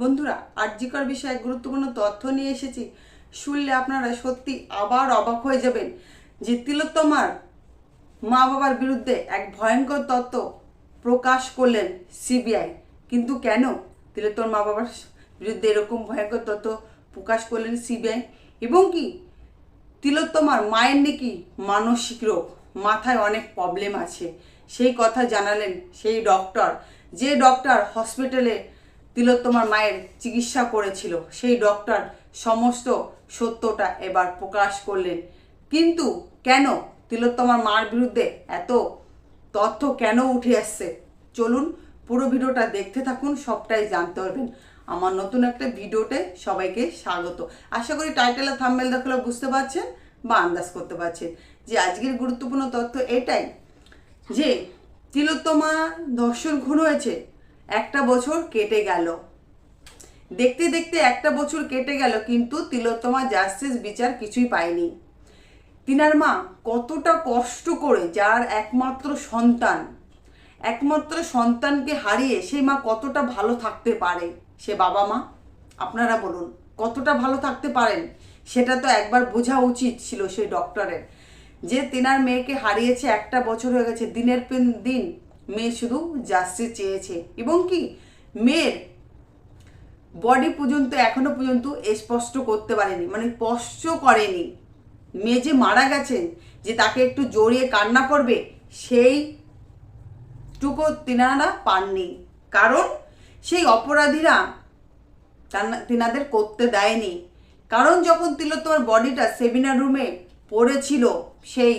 বন্ধুরা, আরজিকর বিষয়ে গুরুত্বপূর্ণ তথ্য নিয়ে এসেছি। শুনলে আপনারা সত্যি আবার অবাক হয়ে যাবেন যে তিলোত্তমার মা বাবার বিরুদ্ধে এক ভয়ঙ্কর তথ্য প্রকাশ করলেন সিবিআই। কিন্তু কেন তিলোত্তমার মা বাবার বিরুদ্ধে এরকম ভয়ঙ্কর তথ্য প্রকাশ করলেন সিবিআই, এবং কি তিলোত্তমার মায়ের নাকি মানসিক রোগ, মাথায় অনেক প্রবলেম আছে, সেই কথা জানালেন সেই ডক্টর, যে ডক্টর হসপিটালে তিলোত্তমার মায়ের চিকিৎসা করেছিল। সেই ডক্টর সমস্ত সত্যটা এবার প্রকাশ করলেন। কিন্তু কেন তিলোত্তমার মার বিরুদ্ধে এত তথ্য কেন উঠে আসছে, চলুন পুরো ভিডিওটা দেখতে থাকুন, সবটাই জানতে পারবেন। আমার নতুন একটা ভিডিওতে সবাইকে স্বাগত। আশা করি টাইটেল আর থাম্বনেল দেখলে বুঝতে পারছেন বা আন্দাজ করতে পারছেন যে আজকের গুরুত্বপূর্ণ তথ্য এটাই যে তিলোত্তমা ধর্ষণ খুন হয়েছে, একটা বছর কেটে গেল। দেখতে দেখতে একটা বছর কেটে গেল, কিন্তু তিলোত্তমা জাস্টিস বিচার কিছুই পায়নি। তিনার মা কতটা কষ্ট করে, যার একমাত্র সন্তানকে হারিয়ে সেই মা কতটা ভালো থাকতে পারে, সে বাবা মা আপনারা বলুন কতটা ভালো থাকতে পারেন, সেটা তো একবার বোঝা উচিত ছিল সেই ডক্টরের। যে তিনার মেয়েকে হারিয়েছে, একটা বছর হয়ে গেছে, দিনের পর দিন মেয়ে শুধু জাস্টিস চেয়েছে, এবং কি মেয়ের বডি পর্যন্ত এখনো পর্যন্ত স্পষ্ট করতে পারেনি, মানে স্পষ্ট করেনি। মেয়ে যে মারা গেছেন, যে তাকে একটু জড়িয়ে কান্না করবে, সেইটুকু তিনারা পাননি। কারণ সেই অপরাধীরা তিনাদের করতে দেয়নি। কারণ যখন তিলোত্তমার বডিটা সেমিনার রুমে পড়েছিল, সেই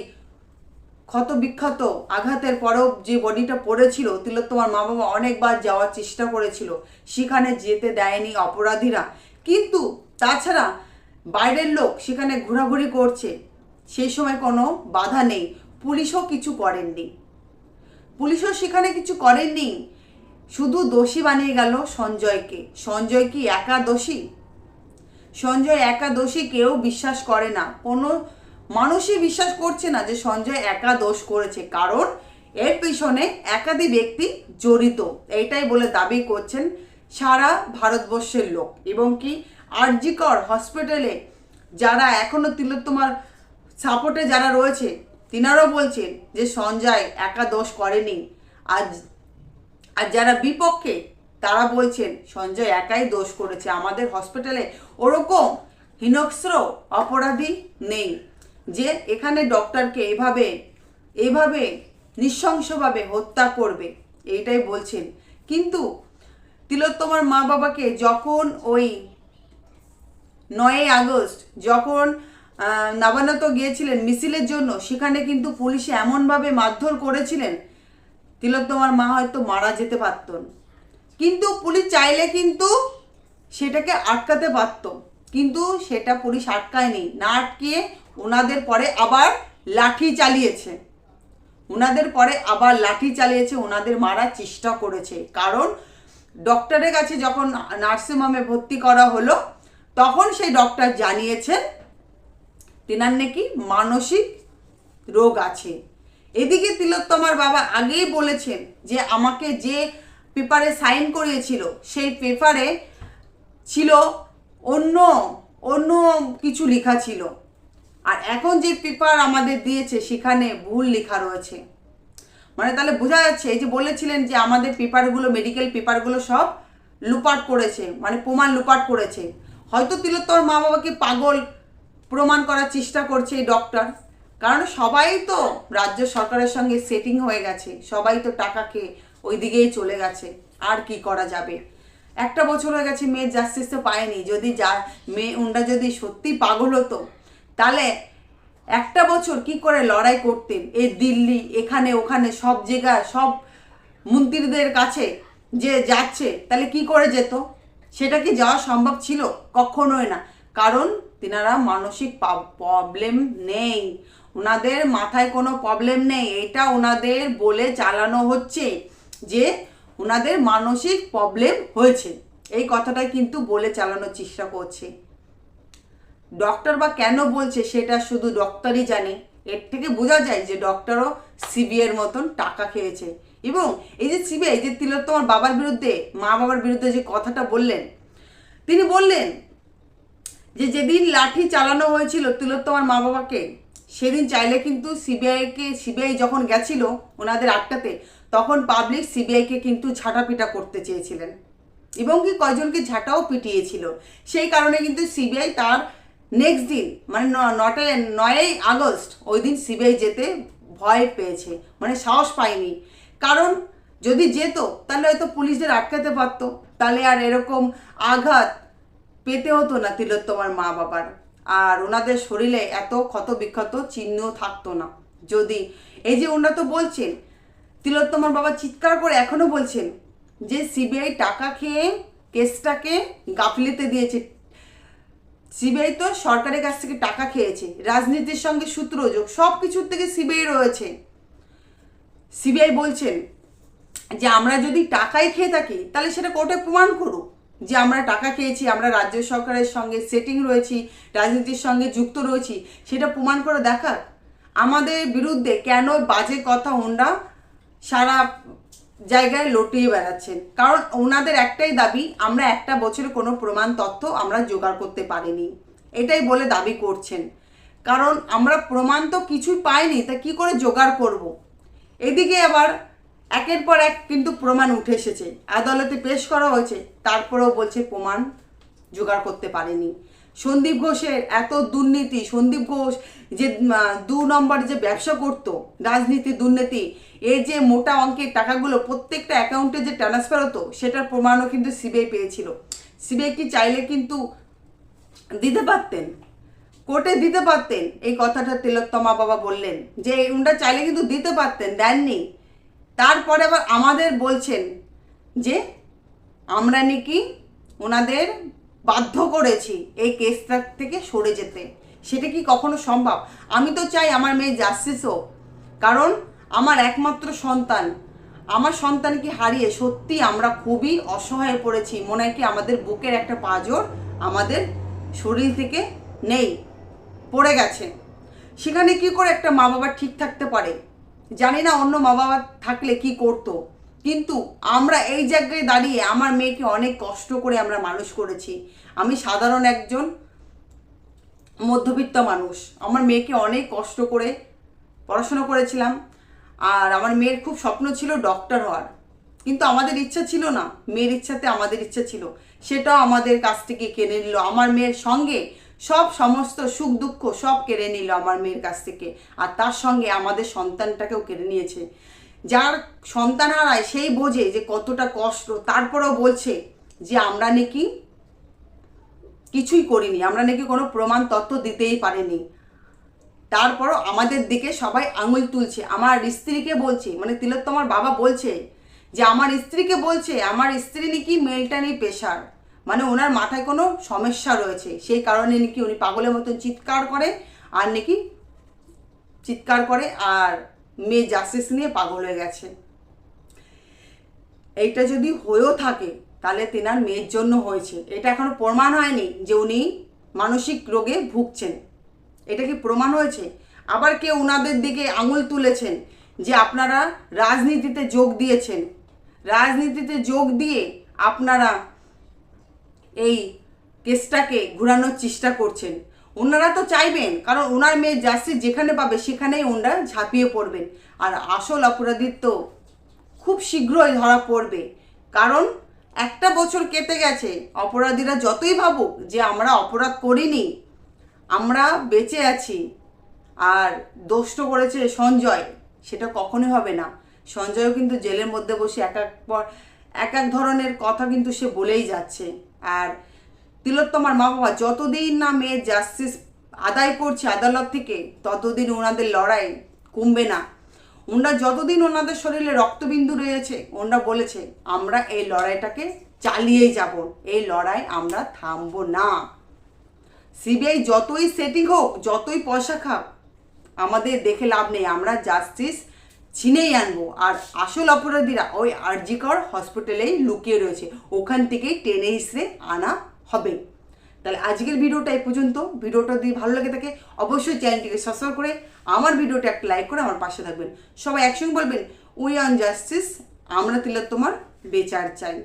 ক্ষত বিক্ষত আঘাতের পরেও যে বডিটা পড়েছিল, তিলোত্তমার মা বাবা অনেকবার যাওয়ার চেষ্টা করেছিল, সেখানে যেতে দেয়নি অপরাধীরা। কিন্তু তাছাড়া বাইরের লোক সেখানে ঘোরাঘুরি করছে, সেই সময় কোনো বাধা নেই, পুলিশও কিছু করেননি। পুলিশও সেখানে কিছু করেননি, শুধু দোষী বানিয়ে গেল সঞ্জয়কে। সঞ্জয় কি একা দোষী? সঞ্জয় একা দোষী কেউ বিশ্বাস করে না, কোনো মানুষই বিশ্বাস করছে না যে সঞ্জয় একা দোষ করেছে। কারণ এর পিছনে একাধিক ব্যক্তি জড়িত, এইটাই বলে দাবি করছেন সারা ভারতবর্ষের লোক। এবং কি আরজিকর হসপিটালে যারা এখনো তিলোত্তমার সাপোর্টে যারা রয়েছে, তিনারাও বলছেন যে সঞ্জয় একা দোষ করেনি। আর যারা বিপক্ষে তারা বলছেন সঞ্জয় একাই দোষ করেছে, আমাদের হসপিটালে ওরকম হিংস্র অপরাধী নেই যে এখানে ডক্টরকে এভাবে নৃশংসভাবে হত্যা করবে, এইটাই বলছেন। কিন্তু তিলোত্তমার মা বাবাকে যখন ওই 9ই আগস্ট যখন নবান্নত গিয়েছিলেন মিছিলের জন্য, সেখানে কিন্তু পুলিশে এমনভাবে মারধর করেছিলেন, তিলোত্তমার মা হয়তো মারা যেতে পারতেন। কিন্তু পুলিশ চাইলে কিন্তু সেটাকে আটকাতে পারত, কিন্তু সেটা পুলিশ আটকায়নি। না আটকিয়ে ওনাদের পরে আবার লাঠি চালিয়েছে, ওনাদের মারার চেষ্টা করেছে। কারণ ডক্টরের কাছে যখন নার্সিংহোমে ভর্তি করা হলো, তখন সেই ডক্টর জানিয়েছেন তেনার নাকি মানসিক রোগ আছে। এদিকে তিলোত্তমার বাবা আগেই বলেছেন যে আমাকে যে পেপারে সাইন করিয়েছিল, সেই পেপারে ছিল অন্য কিছু লেখা ছিল, আর এখন যে পেপার আমাদের দিয়েছে সেখানে ভুল লেখা রয়েছে। মানে তাহলে বোঝা যাচ্ছে, এই যে বলেছিলেন যে আমাদের পেপারগুলো, মেডিকেল পেপারগুলো সব লুপাট করেছে, মানে প্রমাণ লুপাট করেছে। হয়তো তিলোত্তমার মা বাবাকে পাগল প্রমাণ করার চেষ্টা করছে এই ডক্টর। কারণ সবাই তো রাজ্য সরকারের সঙ্গে সেটিং হয়ে গেছে, সবাই তো টাকা খেয়ে ওই দিকেই চলে গেছে, আর কি করা যাবে। একটা বছর হয়ে গেছে, মেয়ের জাস্টিস তো পায়নি। যদি উনটা যদি সত্যি পাগল হতো, তাহলে একটা বছর কি করে লড়াই করতেন? এই দিল্লি, এখানে ওখানে সব জায়গায় সব মন্ত্রীদের কাছে যে যাচ্ছে, তাহলে কি করে যেত? সেটা কি যাওয়া সম্ভব ছিল? কখনোই না। কারণ তিনারা মানসিক প্রবলেম নেই, ওনাদের মাথায় কোনো প্রবলেম নেই। এটা ওনাদের বলে চালানো হচ্ছে যে ওনাদের মানসিক প্রবলেম হয়েছে, এই কথাটাই কিন্তু বলে চালানোর চেষ্টা করছে। ডক্টর বা কেন বলছে সেটা শুধু ডক্টরই জানে। এর থেকে বোঝা যায় যে ডক্টরও সিবিআইয়ের মতন টাকা খেয়েছে। এবং এই যে সিবিআই যে তিলোত্তমার বাবার বিরুদ্ধে, মা বাবার বিরুদ্ধে যে কথাটা বললেন, তিনি বললেন যে যেদিন লাঠি চালানো হয়েছিল তিলোত্তমার মা বাবাকে, সেদিন চাইলে কিন্তু সিবিআই যখন গেছিল ওনাদের আটকাতে, তখন পাবলিক সিবিআইকে কিন্তু ঝাঁটাপিটা করতে চেয়েছিলেন এবং কি কয়জনকে ঝাঁটাও পিটিয়েছিল। সেই কারণে কিন্তু সিবিআই তার নেক্সট দিন মানে 9ই আগস্ট ওই দিন সিবিআই যেতে ভয় পেয়েছে, মানে সাহস পায়নি। কারণ যদি যেত তাহলে হয়তো পুলিশদের আটকাতে পারতো, তাহলে আর এরকম আঘাত পেতে হতো না তিলোত্তমার মা বাবার, আর ওনাদের শরীরে এত ক্ষত বিক্ষত চিহ্ন থাকতো না। যদি এই যে ওনারা তো বলছেন, তিলোত্তমার বাবা চিৎকার করে এখনো বলছেন যে সিবিআই টাকা খেয়ে কেসটাকে গাফিলতি দিয়েছে। সিবিআই তো সরকারের কাছ থেকে টাকা খেয়েছে, রাজনীতির সঙ্গে সূত্রযোগ সব কিছুর থেকে সিবিআই রয়েছে। সিবিআই বলছেন যে আমরা যদি টাকাই খেয়ে থাকি তাহলে সেটা কোর্টে প্রমাণ করুক যে আমরা টাকা খেয়েছি, আমরা রাজ্য সরকারের সঙ্গে সেটিং রয়েছি, রাজনীতির সঙ্গে যুক্ত রয়েছি, সেটা প্রমাণ করে দেখাক। আমাদের বিরুদ্ধে কেন বাজে কথা ওনারা সারা জায়গায় লটিয়ে বেড়াচ্ছেন? কারণ ওনাদের একটাই দাবি, আমরা একটা বছরে কোনো প্রমাণ তথ্য আমরা জোগাড় করতে পারিনি, এটাই বলে দাবি করছেন। কারণ আমরা প্রমাণ তো কিছুই পাইনি, তা কি করে জোগাড় করব? এদিকে আবার একের পর এক কিন্তু প্রমাণ উঠে এসেছে, আদালতে পেশ করা হয়েছে, তারপরেও বলছে প্রমাণ জোগাড় করতে পারেনি। সন্দীপ ঘোষের এত দুর্নীতি, সন্দীপ ঘোষ যে 2 নম্বর যে ব্যবসা করত, রাজনীতি দুর্নীতি, এই যে মোটা অঙ্কের টাকাগুলো প্রত্যেকটা অ্যাকাউন্টে যে ট্রান্সফার হতো, সেটার প্রমাণও কিন্তু সিবিআই পেয়েছিল। সিবিআই কি চাইলে কিন্তু দিতে পারতেন, কোর্টে দিতে পারতেন। এই কথাটা তিলোত্তমা বাবা বললেন যে উনটা চাইলে কিন্তু দিতে পারতেন, দেননি। তারপরে আবার আমাদের বলছেন যে আমরা নাকি ওনাদের বাধ্য করেছি এই কেসটা থেকে সরে যেতে। সেটা কি কখনো সম্ভব? আমি তো চাই আমার মেয়ে জাস্টিস হোক, কারণ আমার একমাত্র সন্তান, আমার সন্তানকে হারিয়ে সত্যি আমরা খুবই অসহায় পড়েছি। মনে হয় কি আমাদের বুকের একটা পাঁজর আমাদের শরীর থেকে নেই, পড়ে গেছে। সেখানে কি করে একটা মা বাবা ঠিক থাকতে পারে? জানি না অন্য মা বাবা থাকলে কি করতো, কিন্তু আমরা এই জায়গায় দাঁড়িয়ে আমার মেয়েকে অনেক কষ্ট করে আমরা মানুষ করেছি। আমি সাধারণ একজন মধ্যবিত্ত মানুষ, আমার মেয়েকে অনেক কষ্ট করে পড়াশোনা করেছিলাম, আর আমার মেয়ের খুব স্বপ্ন ছিল ডক্টর হওয়ার, কিন্তু আমাদের ইচ্ছা ছিল না, মেয়ের ইচ্ছাতে আমাদের ইচ্ছা ছিল, সেটাও আমাদের কাছ থেকে কেড়ে নিল। আমার মেয়ের সঙ্গে সব সমস্ত সুখ দুঃখ সব কেড়ে নিল আমার মেয়ের কাছ থেকে, আর তার সঙ্গে আমাদের সন্তানটাকেও কেড়ে নিয়েছে। যার সন্তান হারায় সেই বোঝে যে কতটা কষ্ট। তারপরেও বলছে যে আমরা নাকি কিছুই করিনি, আমরা নাকি কোনো প্রমাণ তথ্য দিতেই পারিনি। তারপরও আমাদের দিকে সবাই আঙুল তুলছে। আমার স্ত্রীকে বলছে, মানে তিলোত্তমার বাবা বলছে যে আমার স্ত্রীকে বলছে আমার স্ত্রী নাকি মেলটানি প্রেশার, মানে ওনার মাথায় কোনো সমস্যা রয়েছে, সেই কারণে নাকি উনি পাগলের মতন চিৎকার করে আর নাকি চিৎকার করে আর মেয়ে জাস্টিস নিয়ে পাগল হয়ে গেছে। এইটা যদি হয়েও থাকে তাহলে তেনার মেয়ের জন্য হয়েছে, এটা এখনো প্রমাণ হয়নি যে উনি মানসিক রোগে ভুগছেন। এটা কি প্রমাণ হয়েছে? আবার কেউ ওনাদের দিকে আঙুল তুলেছেন যে আপনারা রাজনীতিতে যোগ দিয়েছেন, রাজনীতিতে যোগ দিয়ে আপনারা এই কেসটাকে ঘোরানোর চেষ্টা করছেন। ওনারা তো চাইবেন, কারণ ওনার মেয়ে জাস্টিস যেখানে পাবে সেখানেই ওনারা ঝাঁপিয়ে পড়বেন, আর আসল অপরাধীর তো খুব শীঘ্রই ধরা পড়বে। কারণ একটা বছর কেটে গেছে, অপরাধীরা যতই ভাবুক যে আমরা অপরাধ করিনি, আমরা বেঁচে আছি, আর দোষ্ট করেছে সঞ্জয়, সেটা কখনোই হবে না। সঞ্জয়ও কিন্তু জেলের মধ্যে বসে এক এক ধরনের কথা কিন্তু সে বলেই যাচ্ছে। আর তিলোত্তমার মা বাবা যতদিন না মেয়ের জাস্টিস আদায় করছে আদালত থেকে, ততদিন ওনাদের লড়াই কমবে না। ওনারা যতদিন ওনাদের শরীরে রক্তবিন্দু রয়েছে, ওনারা বলেছে আমরা এই লড়াইটাকে চালিয়েই যাব, এই লড়াই আমরা থামবো না। সিবিআই যতই সেটিং হোক, যতই পয়সা খাক, আমাদের দেখে লাভ নেই, আমরা জাস্টিস ছিনেই আনবো। আর আসল অপরাধীরা ওই আরজিকর হসপিটালেই লুকিয়ে রয়েছে, ওখান থেকেই টেনে হিসড়ে আনা হবে। তাহলে আজকের ভিডিওটা এই পর্যন্ত। ভিডিওটা যদি ভালো লাগে থাকে অবশ্যই চ্যানেলটিকে সাবস্ক্রাইব করে আমার ভিডিওটা একটা লাইক করে আমার পাশে থাকবেন। সবাই একসঙ্গে বলবেন উই ওয়ান্ট জাস্টিস, আমরা তিলোত্তমার বিচার চাই।